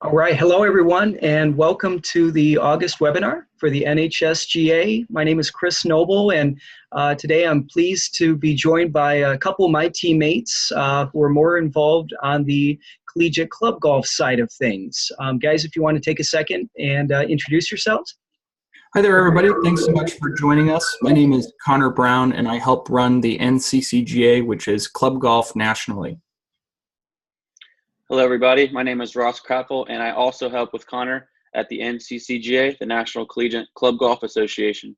All right. Hello, everyone, and welcome to the August webinar for the NHSGA. My name is Chris Noble, and today I'm pleased to be joined by a couple of my teammates who are more involved on the collegiate club golf side of things. Guys, if you want to take a second and introduce yourselves. Hi there, everybody. Thanks so much for joining us. My name is Connor Brown, and I help run the NCCGA, which is club golf nationally. Hello, everybody. My name is Ross Krappel, and I also help with Connor at the NCCGA, the National Collegiate Club Golf Association.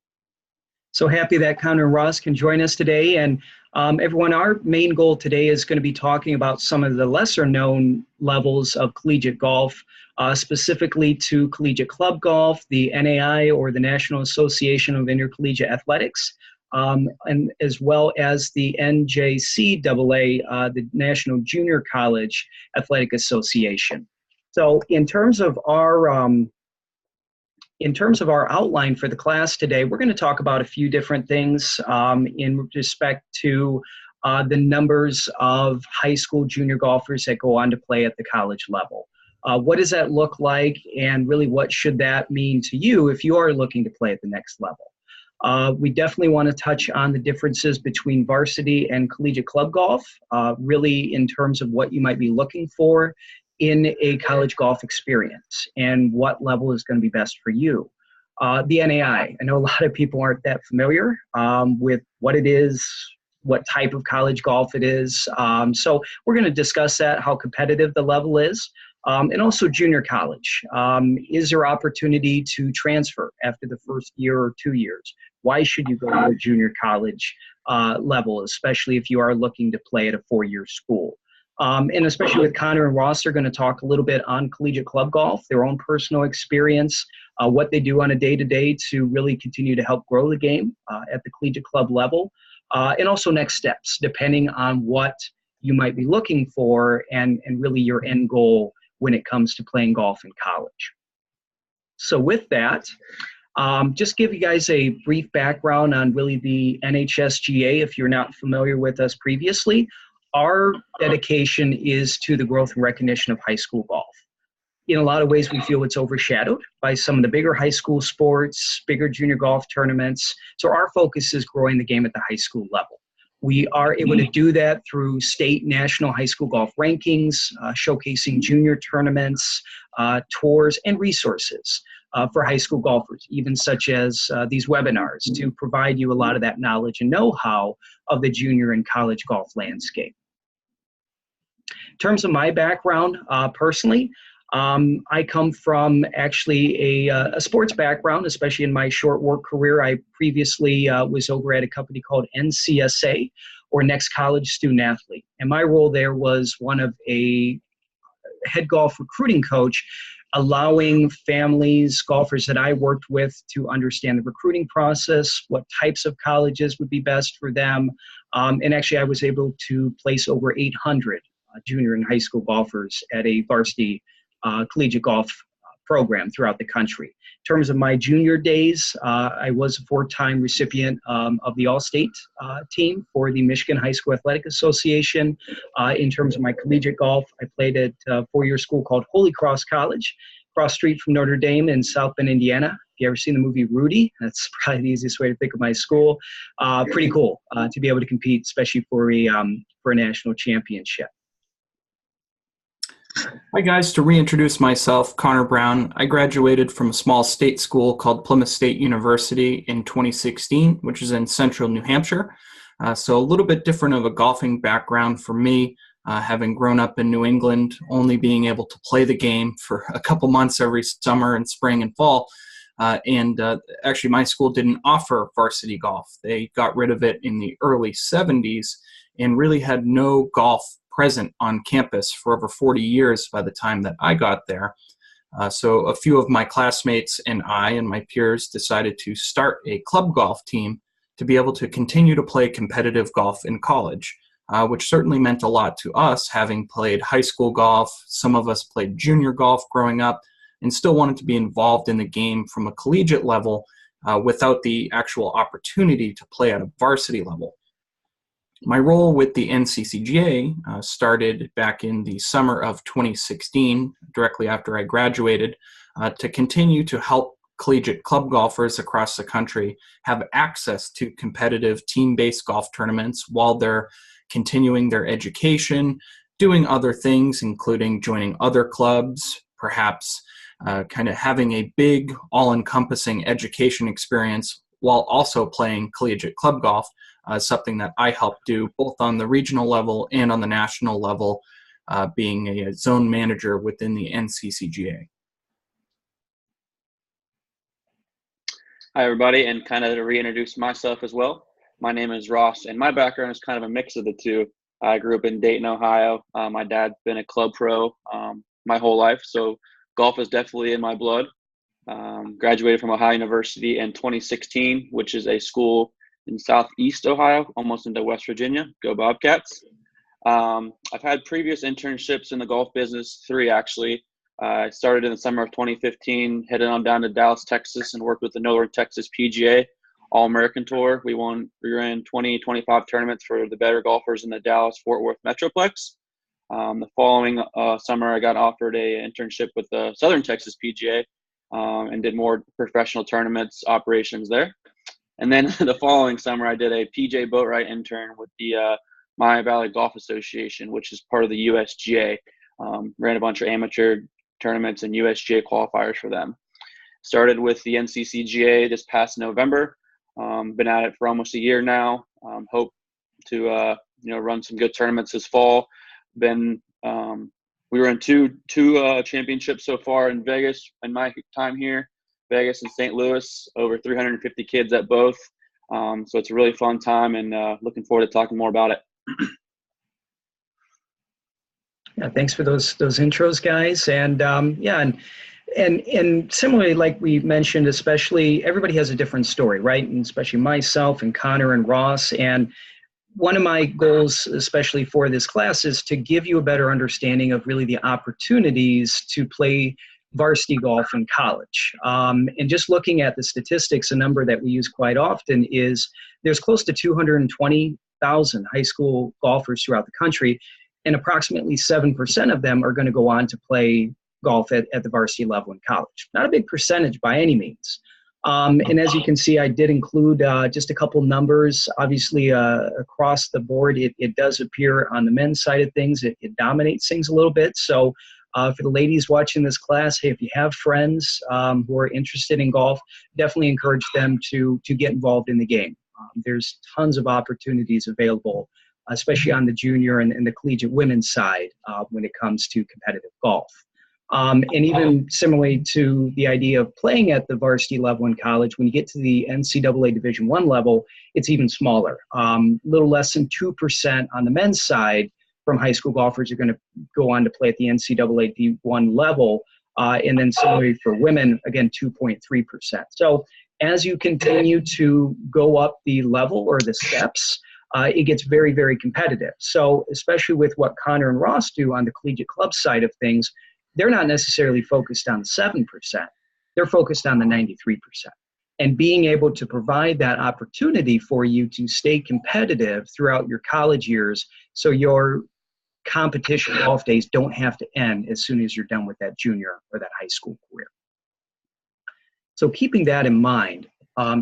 So happy that Connor and Ross can join us today. And everyone, our main goal today is going to be talking about some of the lesser known levels of collegiate golf, specifically to collegiate club golf, the NAIA, or the National Association of Intercollegiate Athletics, and as well as the NJCAA, the National Junior College Athletic Association. So in terms of our outline for the class today, we're going to talk about a few different things in respect to the numbers of high school junior golfers that go on to play at the college level. What does that look like, and really what should that mean to you if you are looking to play at the next level? We definitely want to touch on the differences between varsity and collegiate club golf, really in terms of what you might be looking for in a college golf experience and what level is going to be best for you. The NAI, I know a lot of people aren't that familiar with what it is, what type of college golf it is. So we're going to discuss that, how competitive the level is, and also junior college. Is there opportunity to transfer after the first year or 2 years? Why should you go to a junior college level, especially if you are looking to play at a four-year school? And especially with Connor and Ross, they're going to talk a little bit on collegiate club golf, their own personal experience, what they do on a day-to-day to really continue to help grow the game at the collegiate club level, and also next steps, depending on what you might be looking for and really your end goal when it comes to playing golf in college. So with that, just give you guys a brief background on really the NHSGA if you're not familiar with us previously. Our dedication is to the growth and recognition of high school golf. In a lot of ways, we feel it's overshadowed by some of the bigger high school sports, bigger junior golf tournaments. So our focus is growing the game at the high school level. We are able to do that through state, national high school golf rankings, showcasing junior tournaments, tours, and resources for high school golfers, even such as these webinars to provide you a lot of that knowledge and know-how of the junior and college golf landscape. In terms of my background, personally, I come from actually a sports background, especially in my short work career. I previously was over at a company called NCSA, or Next College Student Athlete. And my role there was one of a head golf recruiting coach, allowing families, golfers that I worked with to understand the recruiting process, what types of colleges would be best for them. And actually, I was able to place over 800 junior and high school golfers at a varsity collegiate golf program throughout the country. In terms of my junior days, I was a four-time recipient of the All-State team for the Michigan High School Athletic Association. In terms of my collegiate golf, I played at a four-year school called Holy Cross College, across the street from Notre Dame in South Bend, Indiana. If you ever seen the movie Rudy, that's probably the easiest way to think of my school. Pretty cool to be able to compete, especially for a national championship. Hi guys, to reintroduce myself, Connor Brown. I graduated from a small state school called Plymouth State University in 2016, which is in central New Hampshire. So a little bit different of a golfing background for me, having grown up in New England, only being able to play the game for a couple months every summer and spring and fall. Actually, my school didn't offer varsity golf. They got rid of it in the early 70s and really had no golf present on campus for over 40 years by the time that I got there. So a few of my classmates and I and my peers decided to start a club golf team to be able to continue to play competitive golf in college, which certainly meant a lot to us, having played high school golf. Some of us played junior golf growing up and still wanted to be involved in the game from a collegiate level without the actual opportunity to play at a varsity level. My role with the NCCGA started back in the summer of 2016, directly after I graduated, to continue to help collegiate club golfers across the country have access to competitive team-based golf tournaments while they're continuing their education, doing other things, including joining other clubs, perhaps kind of having a big, all-encompassing education experience while also playing collegiate club golf, something that I help do both on the regional level and on the national level, being a zone manager within the NCCGA. Hi, everybody, and kind of to reintroduce myself as well. My name is Ross, and my background is kind of a mix of the two. I grew up in Dayton, Ohio. My dad's been a club pro my whole life, so golf is definitely in my blood. Graduated from Ohio University in 2016, which is a school in Southeast Ohio, almost into West Virginia. Go Bobcats. I've had previous internships in the golf business, 3 actually. I started in the summer of 2015, headed on down to Dallas, Texas, and worked with the Northern Texas PGA All-American Tour. We were in 20-25 tournaments for the better golfers in the Dallas-Fort Worth Metroplex. The following summer, I got offered an internship with the Southern Texas PGA and did more professional tournaments operations there. And then the following summer, I did a PJ Boatwright intern with the Maya Valley Golf Association, which is part of the USGA. Ran a bunch of amateur tournaments and USGA qualifiers for them. Started with the NCCGA this past November. Been at it for almost a year now. Hope to run some good tournaments this fall. We were in two championships so far in Vegas in my time here, Vegas and St. Louis, over 350 kids at both. So it's a really fun time, and looking forward to talking more about it. Yeah, thanks for those intros, guys. And and similarly, like we mentioned, especially everybody has a different story, right? And especially myself and Connor and Ross. And one of my goals, especially for this class, is to give you a better understanding of really the opportunities to play varsity golf in college. And just looking at the statistics, a number that we use quite often is there's close to 220,000 high school golfers throughout the country, and approximately 7% of them are going to go on to play golf at the varsity level in college. Not a big percentage by any means. And as you can see, I did include just a couple numbers. Obviously, across the board, it does appear on the men's side of things, it dominates things a little bit. So for the ladies watching this class, hey, if you have friends who are interested in golf, definitely encourage them to get involved in the game. There's tons of opportunities available, especially on the junior and the collegiate women's side when it comes to competitive golf. And even similarly to the idea of playing at the varsity level in college, when you get to the NCAA Division I level, it's even smaller. Little less than 2% on the men's side from high school golfers are going to go on to play at the NCAA D1 level. And then similarly for women, again, 2.3%. So as you continue to go up the level or the steps, it gets very, very competitive. So especially with what Connor and Ross do on the collegiate club side of things, they're not necessarily focused on the 7%. They're focused on the 93%. And being able to provide that opportunity for you to stay competitive throughout your college years so your competition golf days don't have to end as soon as you're done with that junior or that high school career. So keeping that in mind,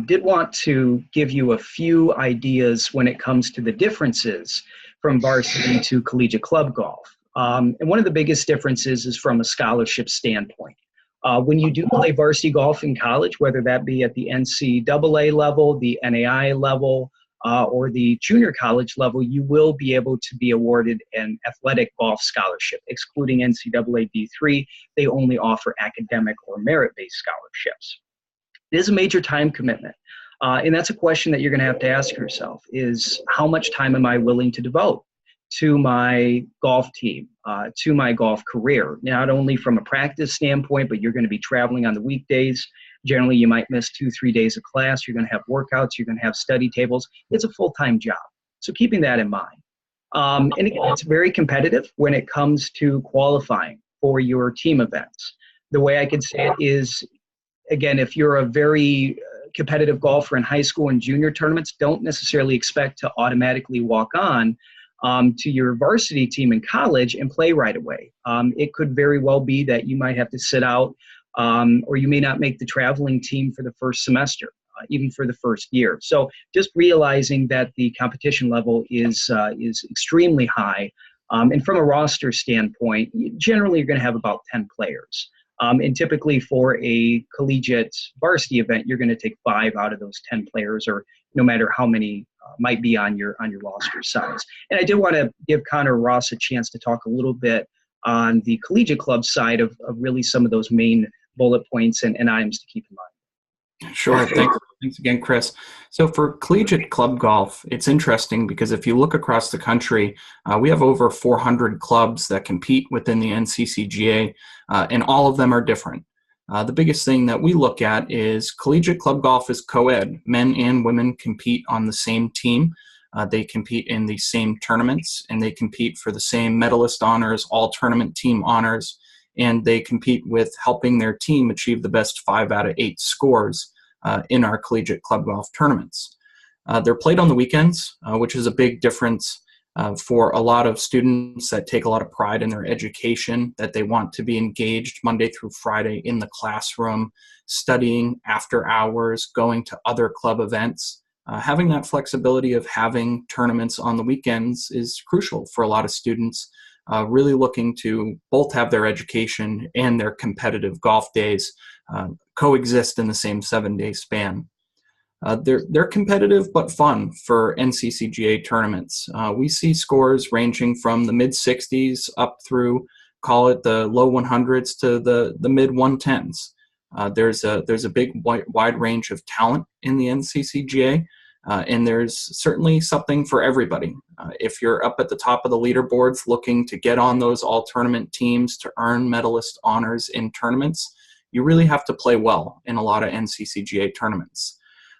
did want to give you a few ideas when it comes to the differences from varsity to collegiate club golf. And one of the biggest differences is from a scholarship standpoint. When you do play varsity golf in college, whether that be at the NCAA level, the NAIA level, or the junior college level, you will be able to be awarded an athletic golf scholarship. Excluding NCAA D3, they only offer academic or merit-based scholarships. It is a major time commitment. And that's a question that you're going to have to ask yourself is how much time am I willing to devote to my golf team, to my golf career, not only from a practice standpoint, but you're going to be traveling on the weekdays. Generally, you might miss 2-3 days of class. You're going to have workouts. You're going to have study tables. It's a full-time job. So keeping that in mind. And again, it's very competitive when it comes to qualifying for your team events. The way I could say it is, again, if you're a very competitive golfer in high school and junior tournaments, don't necessarily expect to automatically walk on to your varsity team in college and play right away. It could very well be that you might have to sit out, or you may not make the traveling team for the first semester, even for the first year. So just realizing that the competition level is extremely high. And from a roster standpoint, generally you're going to have about 10 players. And typically for a collegiate varsity event, you're going to take 5 out of those 10 players, or no matter how many might be on your roster size. And I did want to give Connor and Ross a chance to talk a little bit on the collegiate club side of really some of those main bullet points and items to keep in mind. Sure. Thanks again, Chris. So for collegiate club golf, it's interesting because if you look across the country, we have over 400 clubs that compete within the NCCGA, and all of them are different. The biggest thing that we look at is collegiate club golf is co-ed. Men and women compete on the same team. They compete in the same tournaments, and they compete for the same medalist honors, all tournament team honors, and they compete with helping their team achieve the best 5 out of 8 scores in our collegiate club golf tournaments. They're played on the weekends, which is a big difference for a lot of students that take a lot of pride in their education, that they want to be engaged Monday through Friday in the classroom, studying after hours, going to other club events. Having that flexibility of having tournaments on the weekends is crucial for a lot of students, really looking to both have their education and their competitive golf days coexist in the same 7-day span. They're competitive but fun for NCCGA tournaments. We see scores ranging from the mid-60s up through, call it the low 100s to the mid-110s. There's a big wide range of talent in the NCCGA, and there's certainly something for everybody. If you're up at the top of the leaderboards looking to get on those all-tournament teams to earn medalist honors in tournaments, you really have to play well in a lot of NCCGA tournaments.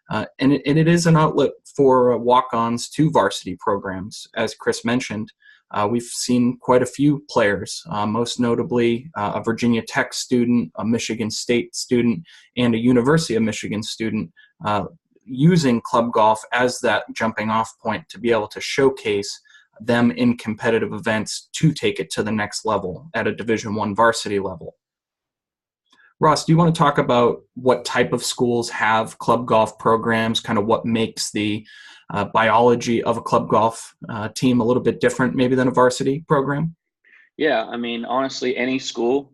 And it is an outlet for walk-ons to varsity programs. As Chris mentioned, we've seen quite a few players, most notably a Virginia Tech student, a Michigan State student, and a University of Michigan student using club golf as that jumping off point to be able to showcase them in competitive events to take it to the next level at a Division I varsity level. Ross, do you want to talk about what type of schools have club golf programs, kind of what makes the biology of a club golf team a little bit different maybe than a varsity program? Yeah, I mean, honestly, any school,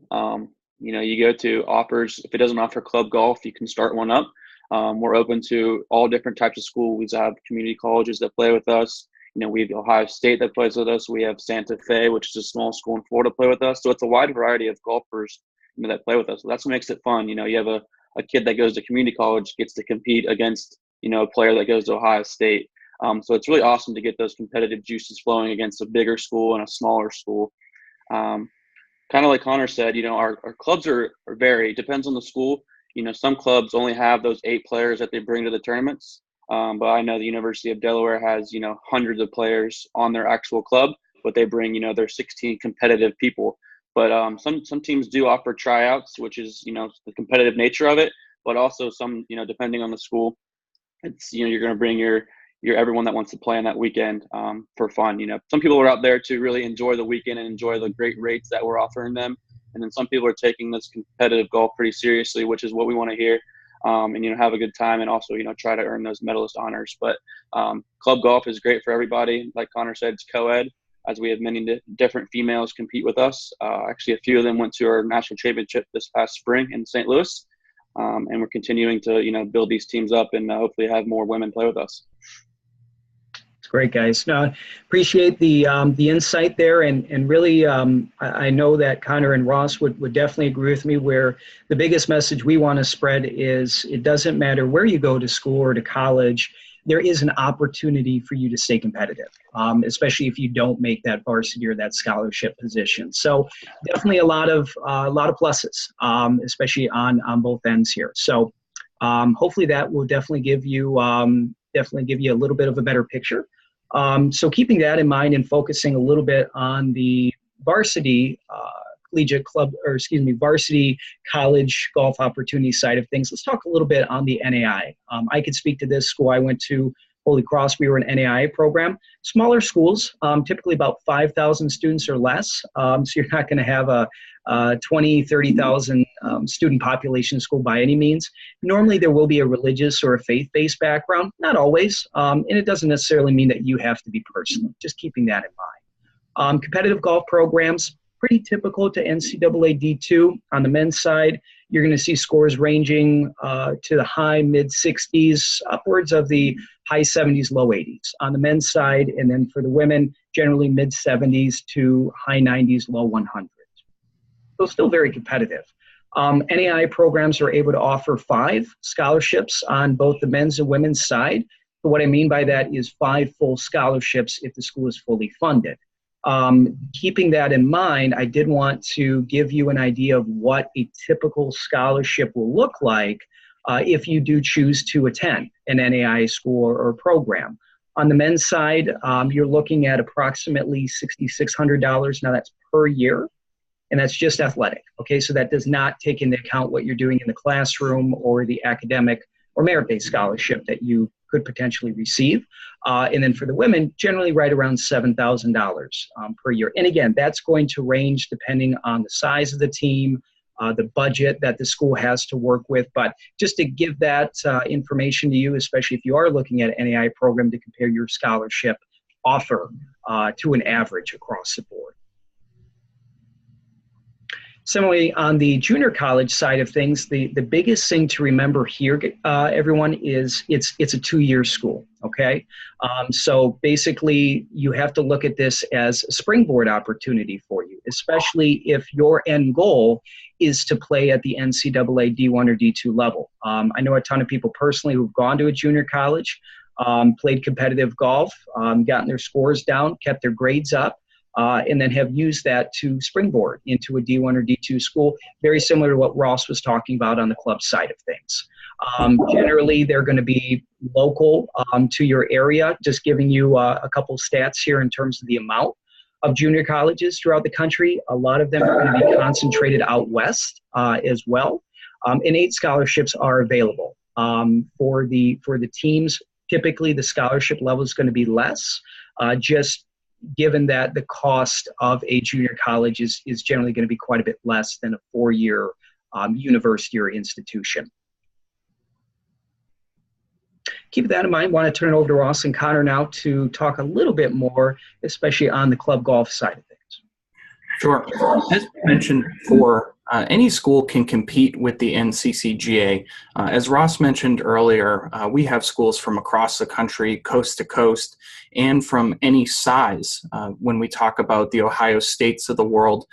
you go to offers, if it doesn't offer club golf, you can start one up. We're open to all different types of schools. We have community colleges that play with us. We have Ohio State that plays with us. We have Santa Fe, which is a small school in Florida, play with us. So it's a wide variety of golfers that play with us. So that's what makes it fun. You have a kid that goes to community college gets to compete against, a player that goes to Ohio State. So it's really awesome to get those competitive juices flowing against a bigger school and a smaller school. Kind of like Connor said, our clubs are vary. It depends on the school. Some clubs only have those 8 players that they bring to the tournaments. But I know the University of Delaware has, hundreds of players on their actual club, but they bring, their 16 competitive people. But some teams do offer tryouts, which is, the competitive nature of it. But also some, depending on the school, it's, you're going to bring your everyone that wants to play on that weekend for fun. Some people are out there to really enjoy the weekend and enjoy the great rates that we're offering them. And then some people are taking this competitive golf pretty seriously, which is what we want to hear. And, have a good time and also, try to earn those medalist honors. But club golf is great for everybody. Like Connor said, it's co-ed, as we have many different females compete with us. Actually, a few of them went to our national championship this past spring in St. Louis. And we're continuing to, build these teams up and hopefully have more women play with us. It's great, guys. No, appreciate the insight there, and really, I know that Connor and Ross would definitely agree with me. Where the biggest message we want to spread is, it doesn't matter where you go to school or to college, there is an opportunity for you to stay competitive, especially if you don't make that varsity or that scholarship position. So definitely a lot of pluses, especially on both ends here. So hopefully that will definitely give you a little bit of a better picture. So keeping that in mind and focusing a little bit on the varsity collegiate club, or excuse me, varsity college golf opportunity side of things, let's talk a little bit on the NAIA. I could speak to this school I went to, Holy Cross. We were an NAIA program. Smaller schools, typically about 5,000 students or less. So you're not going to have a 20, 30,000 student population school by any means. Normally there will be a religious or a faith-based background, not always, and it doesn't necessarily mean that you have to be personal, just keeping that in mind. Competitive golf programs, pretty typical to NCAA D2. On the men's side, you're going to see scores ranging to the high mid-60s, upwards of the high 70s, low 80s on the men's side, and then for the women, generally mid-70s to high 90s, low 100s. So still very competitive. NAIA programs are able to offer 5 scholarships on both the men's and women's side. So what I mean by that is 5 full scholarships if the school is fully funded. Keeping that in mind, I did want to give you an idea of what a typical scholarship will look like if you do choose to attend an NAIA school or program. On the men's side, you're looking at approximately $6,600. Now that's per year, and that's just athletic. Okay, so that does not take into account what you're doing in the classroom or the academic or merit-based scholarship that you could potentially receive. And then for the women, generally right around $7,000 per year. And again, that's going to range depending on the size of the team, the budget that the school has to work with. But just to give that information to you, especially if you are looking at an NAIA program, to compare your scholarship offer to an average across the board. Similarly, on the junior college side of things, the biggest thing to remember here, everyone, is it's a 2-year school, okay? So basically, you have to look at this as a springboard opportunity for you, especially if your end goal is to play at the NCAA D1 or D2 level. I know a ton of people personally who've gone to a junior college, played competitive golf, gotten their scores down, kept their grades up, and then have used that to springboard into a D1 or D2 school, very similar to what Ross was talking about on the club side of things. Generally, they're going to be local to your area, just giving you a couple stats here in terms of the amount of junior colleges throughout the country. A lot of them are going to be concentrated out west as well, and 8 scholarships are available. For the teams, typically the scholarship level is going to be less, just given that the cost of a junior college is generally going to be quite a bit less than a 4-year university or institution. Keep that in mind. I want to turn it over to Ross and Connor now to talk a little bit more, especially on the club golf side of things. Sure. As mentioned before, any school can compete with the NCCGA. As Ross mentioned earlier, we have schools from across the country, coast to coast, and from any size. When we talk about the Ohio States of the world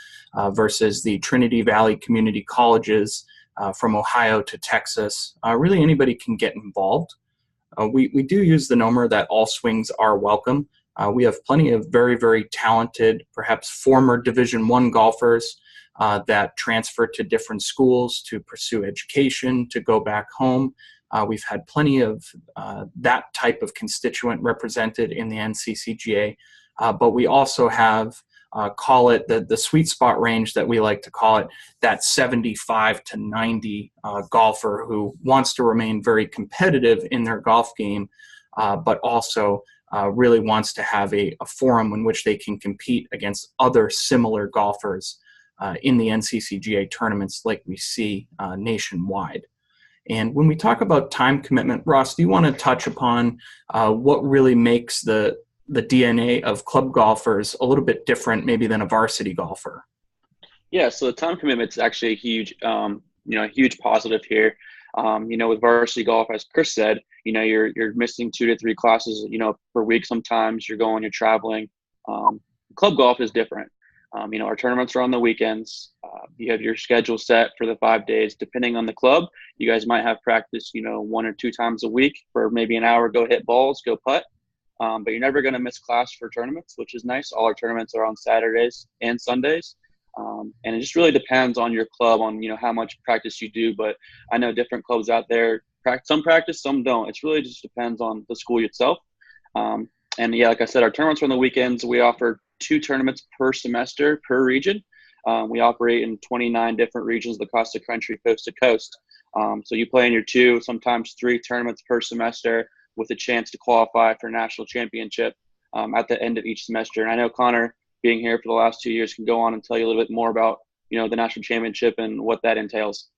versus the Trinity Valley Community Colleges from Ohio to Texas, really anybody can get involved. We do use the nomer that all swings are welcome. We have plenty of very, very talented, perhaps former Division I golfers that transfer to different schools to pursue education, to go back home. We've had plenty of that type of constituent represented in the NCCGA, but we also have, call it the sweet spot range that we like to call it, that 75 to 90 golfer who wants to remain very competitive in their golf game, but also really wants to have a forum in which they can compete against other similar golfers in the NCCGA tournaments like we see nationwide. And when we talk about time commitment, Ross, do you want to touch upon what really makes the DNA of club golfers a little bit different maybe than a varsity golfer? Yeah, so the time commitment is actually a huge, huge positive here. With varsity golf, as Chris said, you're missing 2 to 3 classes, per week. Sometimes you're traveling. Club golf is different. Our tournaments are on the weekends. You have your schedule set for the 5 days. Depending on the club, you guys might have practice, 1 or 2 times a week for maybe an hour, go hit balls, go putt. But you're never going to miss class for tournaments, which is nice. All our tournaments are on Saturdays and Sundays. And it just really depends on your club on, how much practice you do. But I know different clubs out there, some practice, some don't. It's really just depends on the school itself. And yeah, like I said, our tournaments are on the weekends. We offer 2 tournaments per semester per region. We operate in 29 different regions across the country, coast to coast. So you play in your 2, sometimes 3 tournaments per semester with a chance to qualify for a national championship at the end of each semester. And I know Connor, being here for the last 2 years, can go on and tell you a little bit more about, the national championship and what that entails.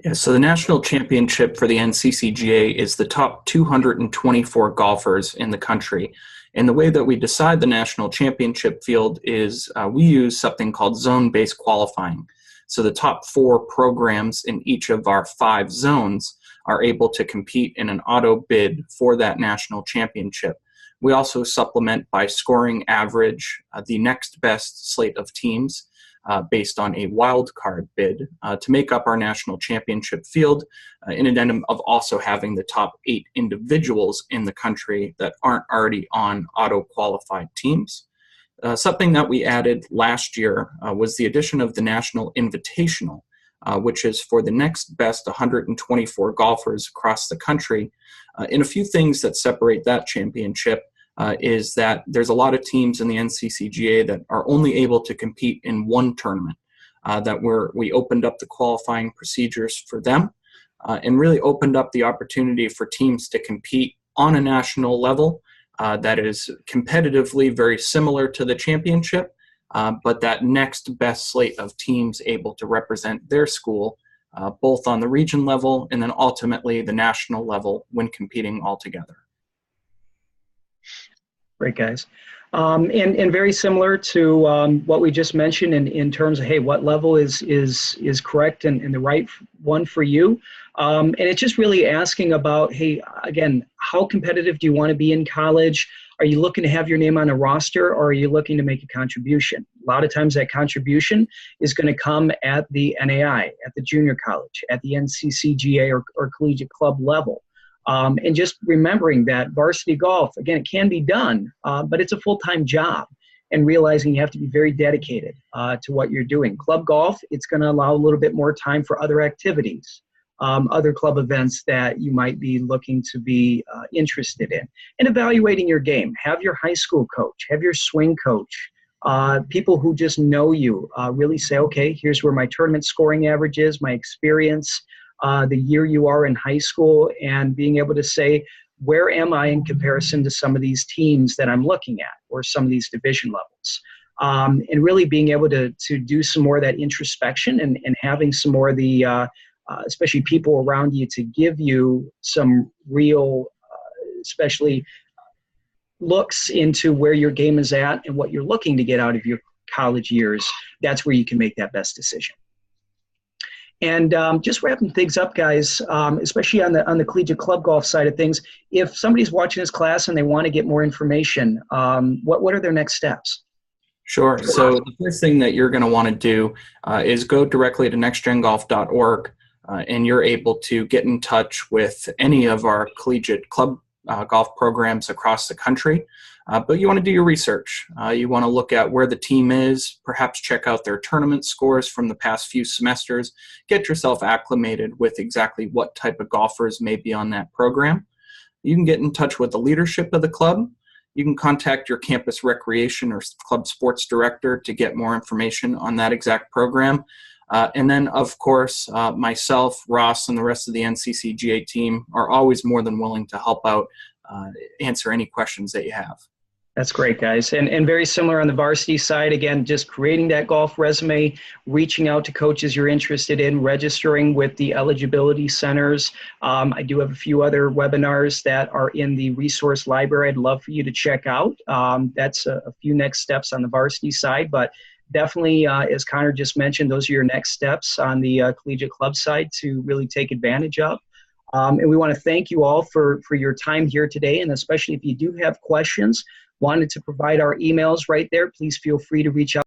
Yeah, so the national championship for the NCCGA is the top 224 golfers in the country. And the way that we decide the national championship field is we use something called zone-based qualifying. So the top 4 programs in each of our 5 zones are able to compete in an auto bid for that national championship. We also supplement by scoring average the next best slate of teams based on a wild card bid to make up our national championship field, in addendum of also having the top 8 individuals in the country that aren't already on auto-qualified teams. Something that we added last year was the addition of the National Invitational, which is for the next best 124 golfers across the country. And a few things that separate that championship is that there's a lot of teams in the NCCGA that are only able to compete in one tournament, we opened up the qualifying procedures for them and really opened up the opportunity for teams to compete on a national level that is competitively very similar to the championship, but that next best slate of teams able to represent their school both on the region level and then ultimately the national level when competing all together. Great, guys. And very similar to what we just mentioned in terms of, hey, what level is correct and the right one for you. And it's just really asking about, hey, again, how competitive do you want to be in college? Are you looking to have your name on a roster, or are you looking to make a contribution? A lot of times that contribution is going to come at the NAIA, at the junior college, at the NCCGA or collegiate club level. And just remembering that varsity golf, again, it can be done, but it's a full-time job, and realizing you have to be very dedicated to what you're doing. Club golf, it's going to allow a little bit more time for other activities, other club events that you might be looking to be interested in. And evaluating your game. Have your high school coach, have your swing coach, people who just know you, really say, okay, here's where my tournament scoring average is, my experience, the year you are in high school, and being able to say, where am I in comparison to some of these teams that I'm looking at, or some of these division levels? And really being able to do some more of that introspection and having some more of the, especially people around you, to give you some real, especially looks into where your game is at and what you're looking to get out of your college years. That's where you can make that best decision. And just wrapping things up, guys, especially on the collegiate club golf side of things, if somebody's watching this class and they want to get more information, what are their next steps? Sure. So the first thing that you're going to want to do is go directly to nextgengolf.org, and you're able to get in touch with any of our collegiate club golf programs across the country. But you want to do your research. You want to look at where the team is, perhaps check out their tournament scores from the past few semesters, get yourself acclimated with exactly what type of golfers may be on that program. You can get in touch with the leadership of the club. You can contact your campus recreation or club sports director to get more information on that exact program. And then, of course, myself, Ross, and the rest of the NCCGA team are always more than willing to help out, answer any questions that you have. That's great, guys. And very similar on the varsity side, again, just creating that golf resume, reaching out to coaches you're interested in, registering with the eligibility centers. I do have a few other webinars that are in the resource library I'd love for you to check out. That's a few next steps on the varsity side, but definitely, as Connor just mentioned, those are your next steps on the collegiate club side to really take advantage of. And we want to thank you all for your time here today, and especially if you do have questions, wanted to provide our emails right there, please feel free to reach out.